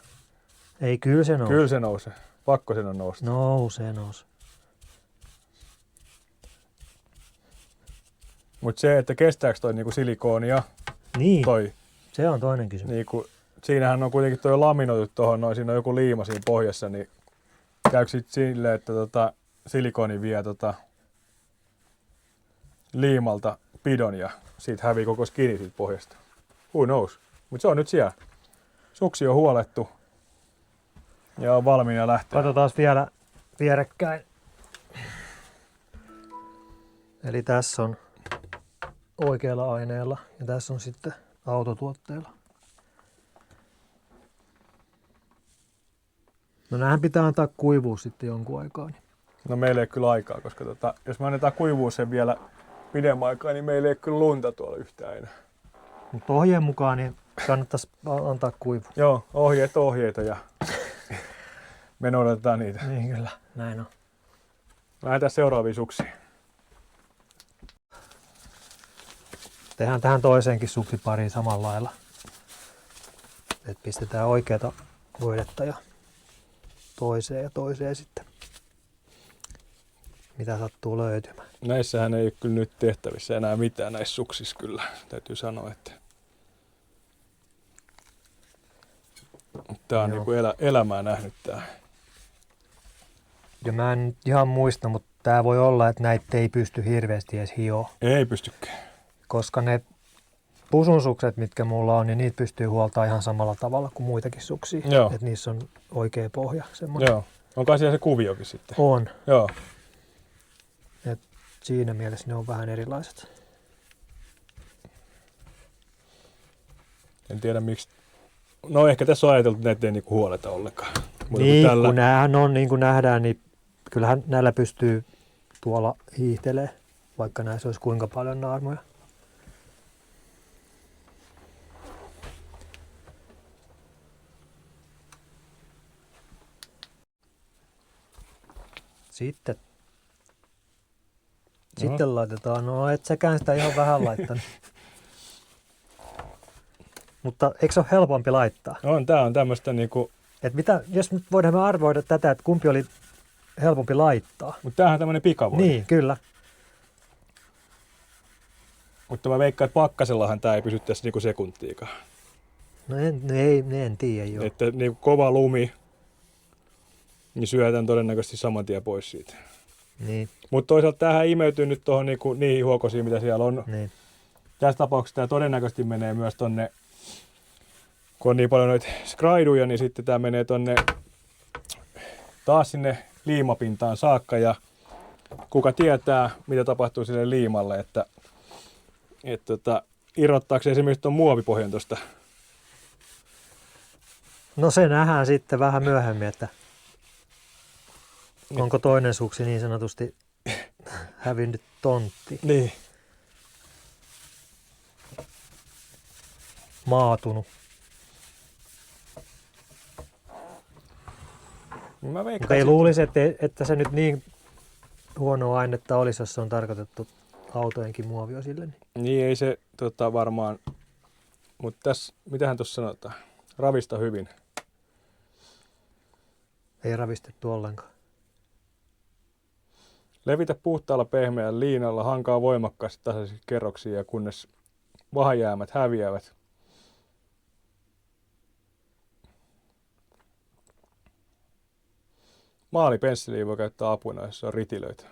ei, kyllä se nouse. Kyllä se nousee. Pakko sen on nousta. Nouse. Mutta se, että kestääkö toi niinku silikooni ja niin, toi. Se on toinen kysymys. Niinku, siinähän on kuitenkin toi laminoitu tuohon, noin, siinä on joku liima siinä pohjassa, niin käykö sit silleen, että silikoni vie liimalta pidon ja siitä hävii koko skini siitä pohjasta. Who knows? Mutta se on nyt siellä. Suksi on huolettu ja on valmiina lähteä. Katsotaan vielä vierekkäin. Eli tässä on oikealla aineella ja tässä on sitten autotuotteella. No näähän pitää antaa kuivua sitten jonkun aikaa. Niin. No meillä ei kyllä aikaa, koska jos me annetaan kuivua sen vielä pidemmän aikaa, niin meillä ei kyllä lunta tuolla yhtään enää. Mutta ohjeen mukaan niin kannattaisi antaa kuivua. Joo, ohjeita ja me noudatetaan niitä. Niin kyllä, näin on. Lähdetään seuraaviin suksiin. Tehdään tähän toiseenkin suksipariin samalla lailla. Et pistetään oikeata voidetta ja toiseen sitten. Mitä sattuu löytymään. Näissähän ei ole kyllä nyt tehtävissä enää mitään näissä suksissa kyllä, täytyy sanoa, että tää on niinku elämää nähnyt tää. Ja mä en ihan muista, mutta tää voi olla, että näitä ei pysty hirveästi edes hioa. Ei pystykään. Koska ne pusunsukset, mitkä mulla on, niin niitä pystyy huoltaa ihan samalla tavalla kuin muitakin suksia. Että niissä on oikea pohja. Semmoinen. Joo. Onko siellä se kuviokin sitten? On. Joo. Et siinä mielessä ne on vähän erilaiset. En tiedä miksi. No ehkä tässä on ajateltu, että näitä ei niinku huoleta ollenkaan. Mutta niin, kun näähän on, niin kuin nähdään, niin kyllähän näillä pystyy tuolla hiihtelemään, vaikka näissä olisi kuinka paljon naarmuja. Sitten laitetaan, no et säkään sitä ihan vähän laittanut. Mutta eikö se ole helpompi laittaa? Tää on tämmöistä niinku. Et mitä, jos nyt voidaan arvioida tätä, että kumpi oli helpompi laittaa. Mutta tämähän on tämmöinen pikavoide. Niin, kyllä. Mutta mä veikkaan, että pakkasellahan tää ei pysy tässä niinku sekuntiikaan. No en tiedä joo. Että niinku kova lumi, niin syötään todennäköisesti saman tien pois siitä. Niin. Mutta toisaalta tämähän imeytyy nyt tuohon niinku niihin huokosiin, mitä siellä on. Niin. Tässä tapauksessa tämä todennäköisesti menee myös tonne, kun on niin paljon noita skraiduja, niin sitten tämä menee tonne taas sinne liimapintaan saakka. Ja kuka tietää, mitä tapahtuu sille liimalle, että irrottaako se esimerkiksi tuon muovipohjan tuosta. No se nähdään sitten vähän myöhemmin, että onko toinen suksi niin sanotusti hävinnyt tontti. Niin. Maatunut. Mutta ei luulisi, että se nyt niin huonoa ainetta olisi, jos se on tarkoitettu autojenkin muoviosille. Niin ei se varmaan, mutta tässä, mitähän tuossa sanotaan, ravista hyvin. Ei ravistettu ollenkaan. Levitä puhtaalla pehmeällä liinalla, hankaa voimakkaasti tasaisiksi kerroksiin ja kunnes vahajäämät häviävät. Maalipensseliä voi käyttää apuna, jos on ritilöitä.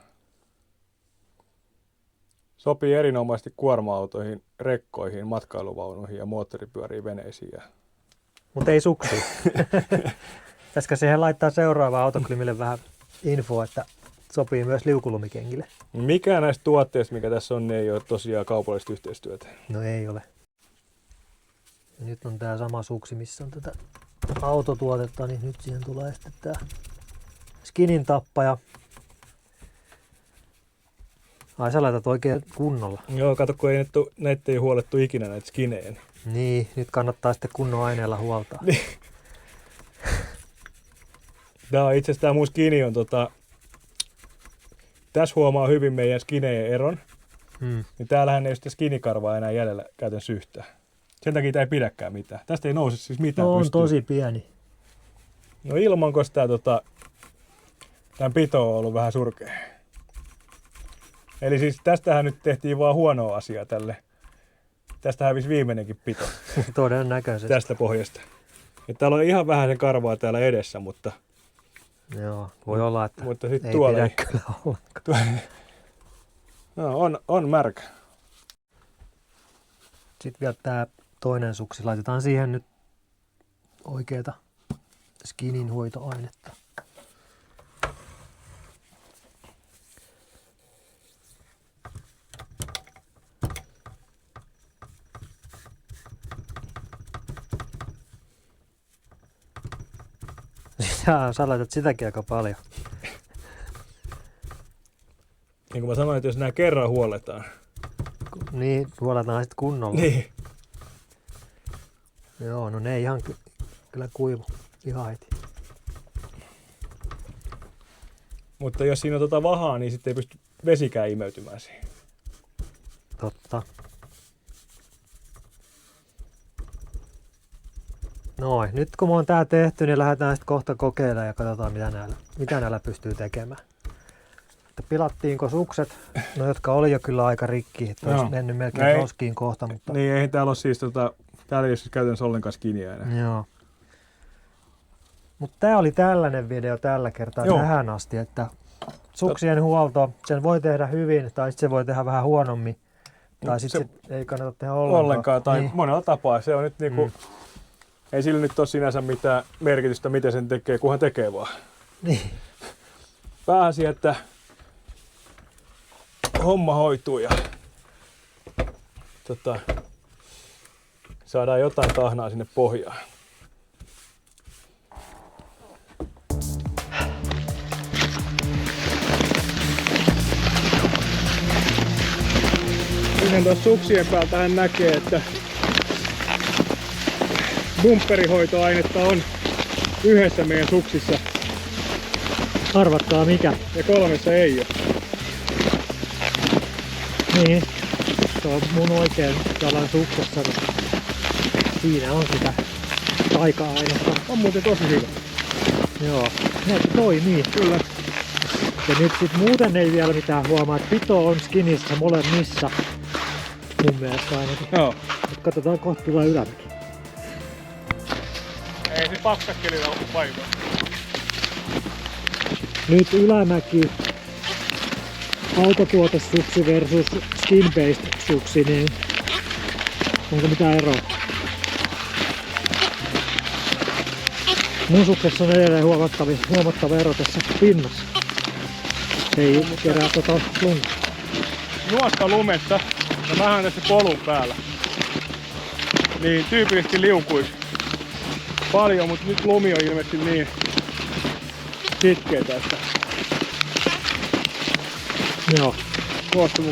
Sopii erinomaisesti kuorma-autoihin, rekkoihin, matkailuvaunuihin ja moottoripyöriin veneisiin. Mutta ei suksiin. Pitäisikö siihen laittaa seuraavaan autoklymille vähän infoa, että sopii myös liukulumikenkille? Mikään näistä tuotteista, mikä tässä on, niin ei ole tosiaan kaupallista yhteistyötä. No ei ole. Ja nyt on tää sama suksi, missä on tätä autotuotetta, niin nyt siihen tulee sitten tää skinin tappaja. Ai sä laitat oikein kunnolla. Joo, kato, kun näitä ei huolettu ikinä näitä skinejä. Niin, nyt kannattaa sitten kunnon aineella huoltaa. Tää on itse asiassa tää mun skini on tässä huomaa hyvin meidän skineen eron. Niin täällähän ei ole sitä skinikarvaa enää jäljellä käytännössä yhtään. Sen takia tää ei pidäkään mitään. Tästä ei nouse siis mitään on pystyyn. tosi pieni. No ilmankos tää tän pito on ollut vähän surkea. Eli siis tästähän nyt tehtiin vaan huonoa asiaa tälle. Tästä hävisi viimeinenkin pito. Todennäköisesti. Tästä pohjasta. Ja täällä on ihan vähän sen karvaa täällä edessä, mutta... Joo, voi olla, että mutta sit ei tuolla pidä kyllä ollenkaan. No, on märkä. Sitten vielä tää toinen suksi. Laitetaan siihen nyt oikeeta skinin hoitoainetta. Sä laitat sitäkin aika paljon. Niin kuin mä sanoin, että jos nää kerran huoletaan. Niin, huoletaan sitten kunnolla. Niin. Joo, no ne ei ihan kyllä kuivu ihan heti. Mutta jos siinä on vahaa, niin sitten ei pysty vesikään imeytymään siihen. Totta. Noin, nyt kun me on tää tehty, niin lähdetään sitten kohta kokeilemaan ja katsotaan mitä näillä pystyy tekemään. Että pilattiinko sukset, no jotka oli jo kyllä aika rikki, että olisi mennyt melkein roskiin kohta. Mutta... Niin, ei täällä ole siis täällä ei ole siis käytännössä ollenkaan skiniä enää. Joo. Mutta tää oli tällainen video tällä kertaa tähän asti, että suksien huolto, sen voi tehdä hyvin tai sitten se voi tehdä vähän huonommin. Tai sitten ei kannata tehdä ollenkaan. Tai niin. Monella tapaa. Se on nyt niinku, ei sillä nyt ole sinänsä mitään merkitystä, miten sen tekee, kunhan tekee vaan. Niin. Pääasia, että homma hoituu ja saadaan jotain tahnaa sinne pohjaan. Yhden tuossa suksien päältä hän näkee, että bumperihoitoainetta on yhdessä meidän suksissa. Arvatkaa mikä. Ja 3 ei ole. Niin, se on mun oikein jalan suksessa, niin siinä on sitä taika-ainetta. On muuten tosi hyvä. Joo, ne toimii. Kyllä. Ja nyt sit muuten ei vielä mitään huomaa, että pito on skinissä molemmissa. Mun mielestä ainakin. Joo. Nyt katsotaan kohta tulee ylämäki. Ei se pakkaskelillä ole paikka. Nyt ylämäki. Autotuotesuksi versus skin-based suksi, niin onko mitään eroa? Mun suksessa on edelleen huomattava ero tässä pinnassa. Se ei kerää lunta. Nuosta lumessa, ja vähän tässä polun päällä, niin tyypillisesti liukuisi paljon, mutta nyt lumi on ilmeisesti niin sitkeä tästä. Joo.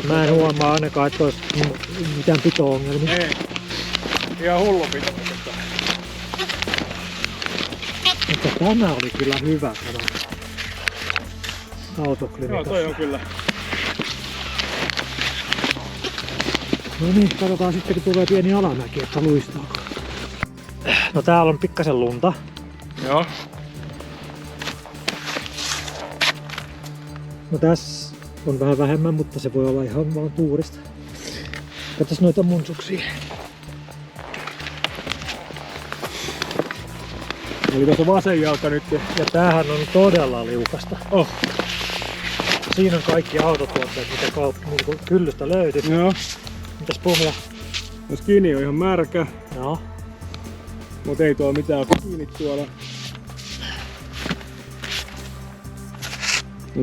Mä en huomaa ainakaan, että olisi mitään pito-ongelmia. Ei. Ihan hullu pito. Mutta tämä oli kyllä hyvä autoklinikassa. Joo, toi on kyllä. No niin, katsotaan sitten kun tulee pieni alamäki, että luistaako. No täällä on pikkasen lunta. Joo. No tässä on vähän vähemmän, mutta se voi olla ihan vaan tuurista. Katsos noita mun suksia. Eli tuossa vasen jalka nyt. Ja tämähän on todella liukasta. Oh. Siinä on kaikki autotuotteet, mitä niin hyllystä löytyy. Joo. Mitäs pohja? No skini on ihan märkä. Joo. Mut ei tuo mitään kiinni tuolla.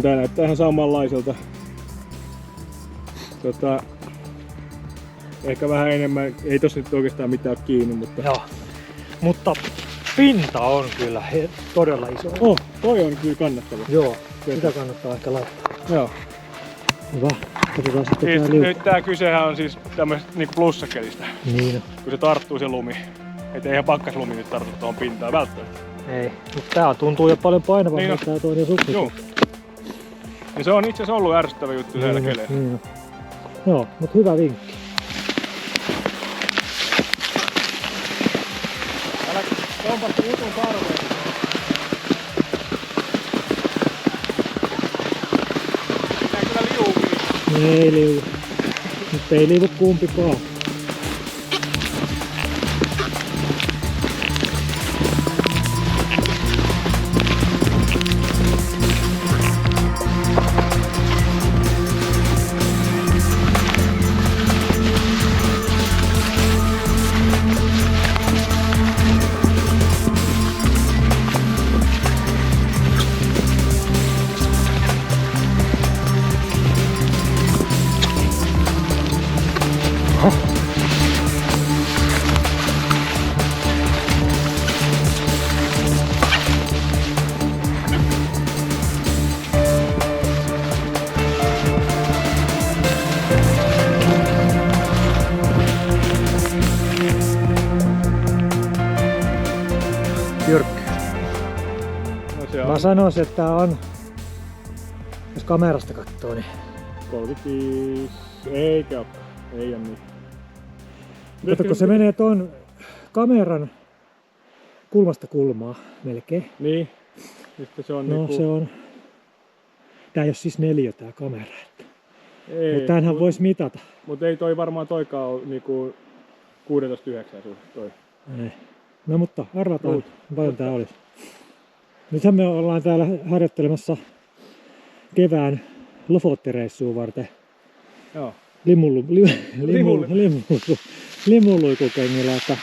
Tää näyttää ihan samanlaiselta. Ehkä vähän enemmän, ei tossa nyt oikeastaan mitään kiinni, mutta... Joo. Mutta pinta on kyllä todella iso. Toi on kyllä kannattava. Joo, sitä kannattaa ehkä laittaa. Joo. Hyvä. Katsotaan sitten Siis, tää liukku. nyt tää kysehän on siis tämmöisestä niinku plussakelistä, Niin. kun se tarttuu se lumi. Et eihän pakkaslumi nyt tartu tuohon pintaan välttämättä. Ei, mutta tää tuntuu jo paljon painavammalta Niin tää toinen sukki. Joo. Ja se on itse asiassa ollut ärsyttävä juttu siellä keleillä. Niin. Joo, mutta hyvä vinkki. Älä kompasta jutun karveen. Pitää kyllä liuukin. Ei liuu. Nyt ei liuu kumpikaan. Jyrkkä. No se Mä on sanoisin, että tää on, jos kamerasta katsoo, niin 35, eikä oo. Ei oo niin. kato, kun se menee ton kameran kulmasta kulmaa melkein. Niin. Sitten se on No niinku... se on, tää ei oo siis 4 tää kamera. Ei, Mutta tämähän voisi mitata. Mut ei toi varmaan toikaan oo niinku 16-9 suhde toi. Ei. No mutta arvataan, Ruut. paljon tää olisi. Nythän me ollaan täällä harjoittelemassa kevään Lofottireissua varten Joo. limuluikukengillä. Että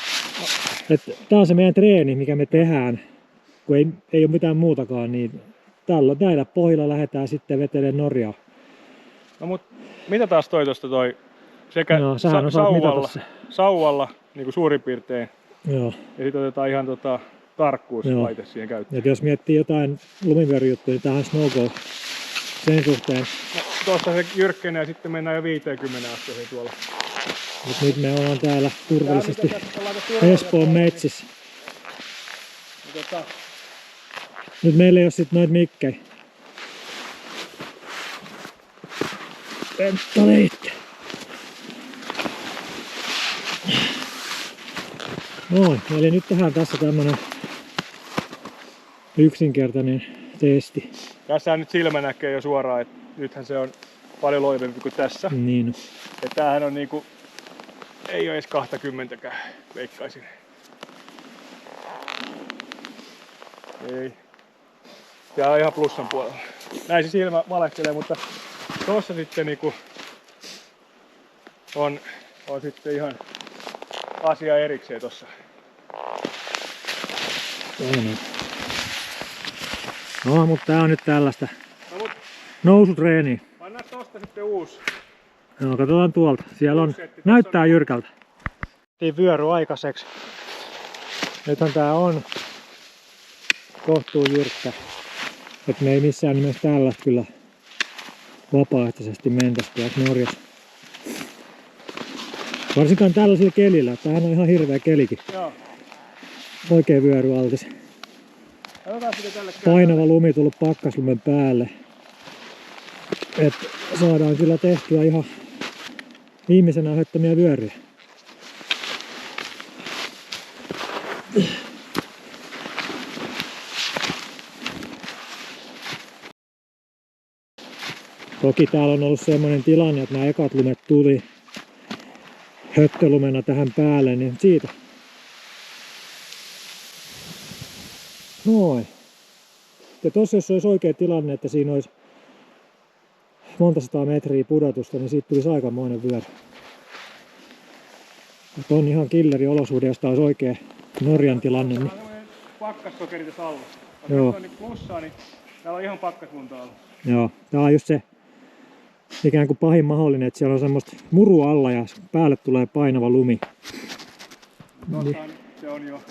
tää on se meidän treeni, mikä me tehdään, kun ei ole mitään muutakaan, niin näillä pohjilla lähdetään sitten vetelemään Norjaa. No mut mitä taas tosta toi? Sekä No, sähän osaat mitata se. sauvalla niinku suurin piirtein. Joo. Ja sit otetaan ihan tarkkuuslaite siihen käyttöön. Et jos miettii jotain lumivyöryjuttuja, niin tämähän on no-go sen suhteen. No, tuosta se jyrkkenee ja sitten mennään jo 50 asteeseen tuolla. Mut nyt me ollaan täällä turvallisesti Espoon metsissä. Nyt meillä ei oo sit noit mikkejä. Penttaliitte. Noin, eli nyt tehdään tässä tämmönen yksinkertainen testi. Tässä nyt silmä näkee jo suoraan, että nythän se on paljon loivempi kuin tässä. Niin. Ja tämähän on niinku, ei oo edes 20kään, veikkaisin. Ei. Tää on ihan plussan puolella. Näin se silmä valehtelee, mutta tossa sitten niinku on sitten ihan asia erikseen tossa. No, mutta tää on nyt tällaista No mut nousutreeniä. pannaan tosta sitten uusi. No, katsotaan tuolta. Siellä on, näyttää jyrkältä. Vyöry aikaiseksi. Nythän tää on kohtuu jyrkkä. Et me ei missään nimessä tällaista kyllä vapaaehtoisesti mentäisi tuossa Norjassa. Varsinkaan tällaisilla kelillä. Tämähän on ihan hirveä kelikin. Joo. Oikein vyöryaltis. Katsotaan mitä tälle käy. Painava lumi tullut pakkaslumen päälle. Et saadaan kyllä tehtyä ihan ihmisen aiheuttamia vyöryjä. Toki täällä on ollut semmoinen tilanne, että nämä ekat lumet tuli höttölumena tähän päälle, niin siitä. Noin. Ja tossa jos olisi oikea tilanne, että siinä olisi monta sataa metriä pudotusta, niin siitä tulisi aikamoinen vyöry. Mutta on ihan killeri olosuhde, josta olisi oikea Norjan tilanne. Niin. Täällä on semmoinen pakkassokeri tässä alla. Joo. Jos on niin plussaa, niin täällä on ihan pakkaslunta alla. Joo, tää on just se ikään kuin pahin mahdollinen, että siellä on semmoista murua alla ja päälle tulee painava lumi. Niin. Se on jo.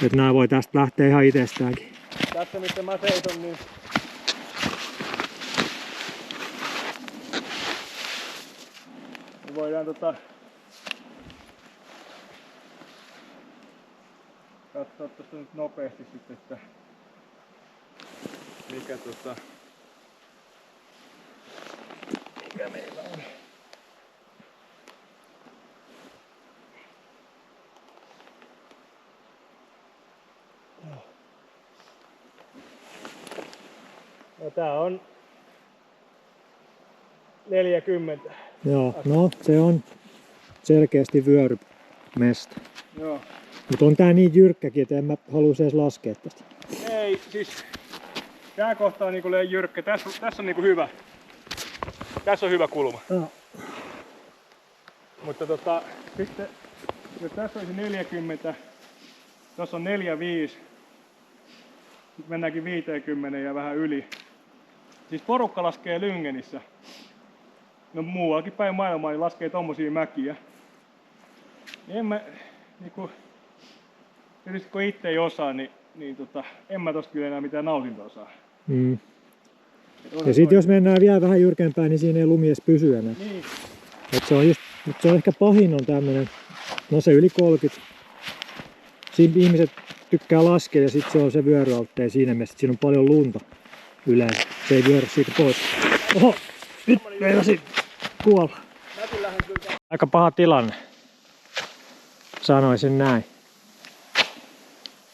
Että nää voi tästä lähteä ihan itsestäänkin. Tässä missä mä seison, niin voidaan katsoa tuosta nyt nopeasti sitten, että mikä meillä on. No, tää on 40. Joo, no se on selkeästi vyörymesta. Joo. Mutta on tää niin jyrkkäkin, että en mä halua edes laskea tästä. Ei, siis tää kohta on niinku liian jyrkkä. Tässä on niinku hyvä. Tässä on hyvä kulma. No. Mutta sitten jos tässä olisi 40, tuossa on 45, nyt mennäänkin 50 ja vähän yli. Siis porukka laskee Lyngenissä, no muuallakin päin maailmaa, niin laskee tommosia mäkiä. En mä, niinku, tietysti kun itse ei osaa, niin en mä tosta kyllä enää mitään nautintoa saa. Mm. Ja sit jos mennään vielä vähän jyrkempään, niin siinä ei lumi edes pysy enää. Niin. Et se on just, se on ehkä pahin on tämmönen, no se yli 30. Siinä ihmiset tykkää laskea ja sit se on se vyöryaltteen siinä mielessä, että siinä on paljon lunta yleensä. Se ei vyöry siitä pois. Oho, nyt meinasin kuolla. Aika paha tilanne, sanoisin näin.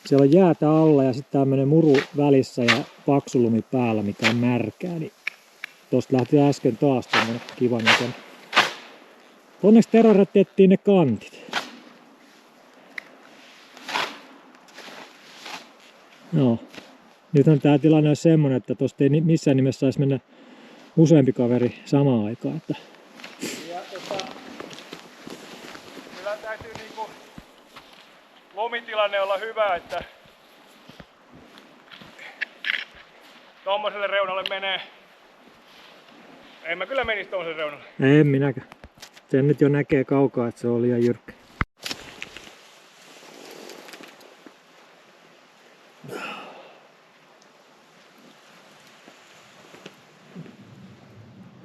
Siellä on jäätä alla ja sitten tämmönen muru välissä ja paksu lumi päällä, mikä on märkää. Niin tosta lähti äsken taas tämmönen kiva näköinen. Onneksi terärätettiin ne kantit. Joo. Nythän tää tilanne on semmonen, että tosta ei missään nimessä saisi mennä useampi kaveri samaan aikaan. Että... Ja, kyllä täytyy niinku lumitilanne olla hyvä, että tommoselle reunalle menee. En mä kyllä menisi tommoselle reunalle. En minäkään. Sen nyt jo näkee kaukaa, että se on liian jyrkkä.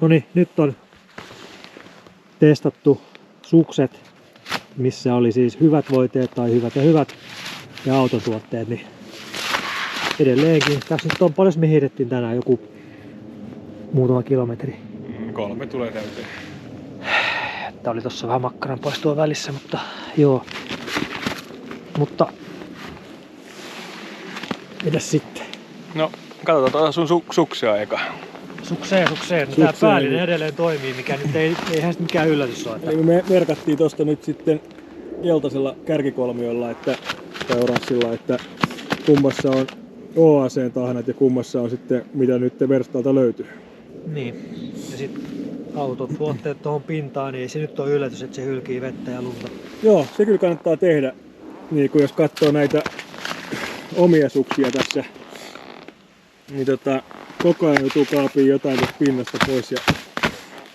Noniin, nyt on testattu sukset, missä oli siis hyvät voiteet tai hyvät ja hyvät ja autotuotteet, niin edelleenkin. Tässä nyt on paljon me hiihdettiin tänään, joku muutama kilometri. 3 tulee täyteen. Tää oli tossa vähän makkaran poistoa välissä, mutta joo. Mutta mitäs sitten? No, katsotaan sun suksia eka. Sukseen. Tää päällinen edelleen toimii, mikä nyt eihän sit mikään yllätys ole. Eli me merkattiin tosta nyt sitten keltaisella kärkikolmiolla, tai oranssilla, että kummassa on OAC:n tahnat ja kummassa on sitten mitä nyt verstaalta löytyy. Niin. Ja sit autotuotteet tuohon pintaan, niin ei se nyt ole yllätys, että se hylkii vettä ja lunta. Joo, se kyllä kannattaa tehdä. Niin kun jos katsoo näitä omia suksia tässä, niin koko ajan joutuu kaapia jotain tästä pinnasta pois.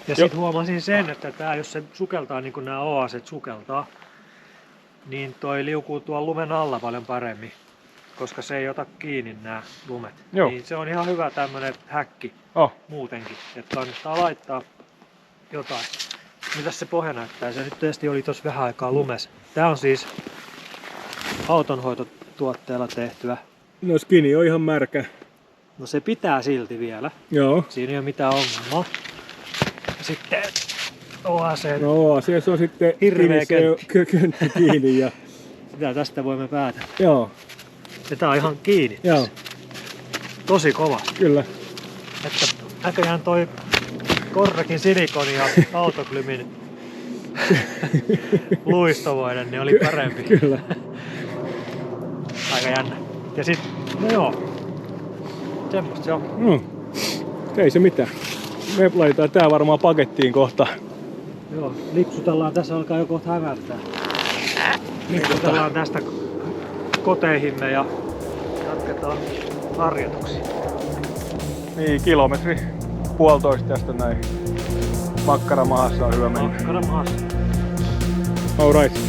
Ja sit huomasin sen, että tää, jos se sukeltaa niin kuin nämä oaset sukeltaa, niin toi liukuu tuolla lumen alla paljon paremmin, koska se ei ota kiinni nämä lumet. Joo. Niin se on ihan hyvä tämmönen häkki muutenkin, että kannattaa laittaa jotain. Mitäs se pohja näyttää? Se nyt tietysti oli tossa vähän aikaa lumessa. Tää on siis autonhoitotuotteella tehtyä. No skini on ihan märkä. No se pitää silti vielä. Joo. Siinä ei ole mitään ongelmaa. Sitten OAC. No OAC on sitten hirveä köntti kiinni. Ja... Sitä tästä voimme päätellä. Joo. Ja tää on ihan kiinni. Joo. Tosi kova. Kyllä. Että näköjään toi Korrekin silikoni ja Autoglymin luistovoiden niin oli parempi. Kyllä. Aika jännä. Ja sit, no joo. Semmosta se on. No. Ei se mitään. Me laitetaan tää varmaan pakettiin kohta. Joo, lipsutellaan. Tässä alkaa jo kohta hämärtää. Lipsutellaan tästä koteihimme ja jatketaan harjoituksia. Niin, kilometri puolitoista tästä näin. Makkaramahassa on hyvä mennä. Makkaramahassa. Alright.